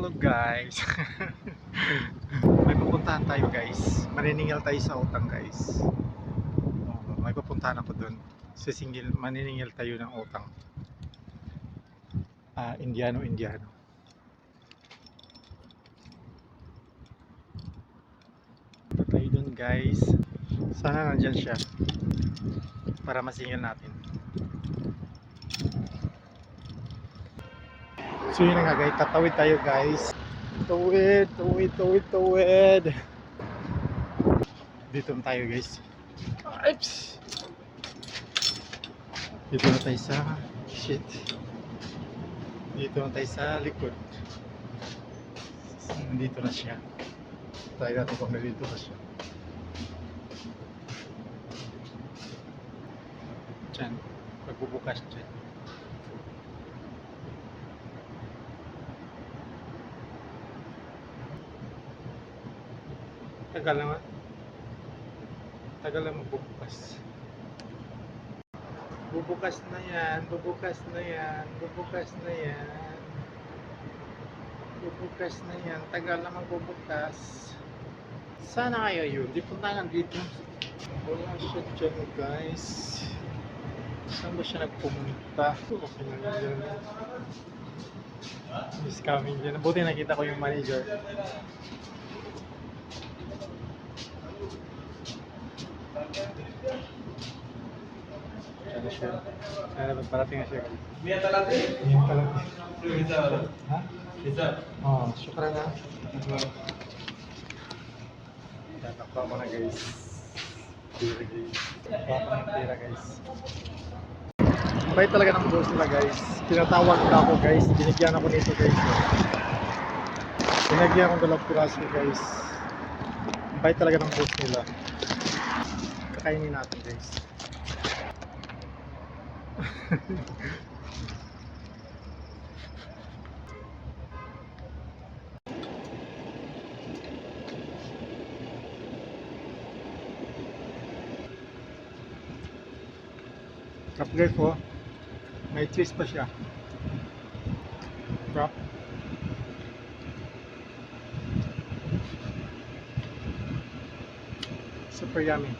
Hello guys. May pupuntahan tayo guys. Maniningil tayo sa utang guys. May pupuntahan ako doon. Maniningil tayo ng utang. Indiano. Punta tayo doon guys. Sana nandyan siya. Para masingil natin. So yun nga guys, tatawid tayo guys. Tawid. Dito na tayo guys. Oops. Dito na tayo sa Dito na tayo sa likod. Nandito na siya. Try natin kung nandito na siya. Diyan. Pagbubukas dyan. Tagal naman bubukas. Bubukas na yan. Tagal naman bubukas. Sana kaya yun. Di punta nga dito. Wala siya dyan guys. Saan ba siya nagpumunta? Okay na yan. He's coming dyan. Buti nakita ko yung manager. Ano siya? Parating na siya. Miya talati? Ha? Bisa. Oh, syukran na. Nakuha ko na guys. Pira guys. Mabait talaga ng boss nila guys. Tinatawag na ako guys. Binigyan ako nito guys. Binigyan ko 2 piraso guys. Mabait talaga ng boss nila. Kakainin natin guys. Upgrade po. May cheese pa siya. Crap. Super yummy.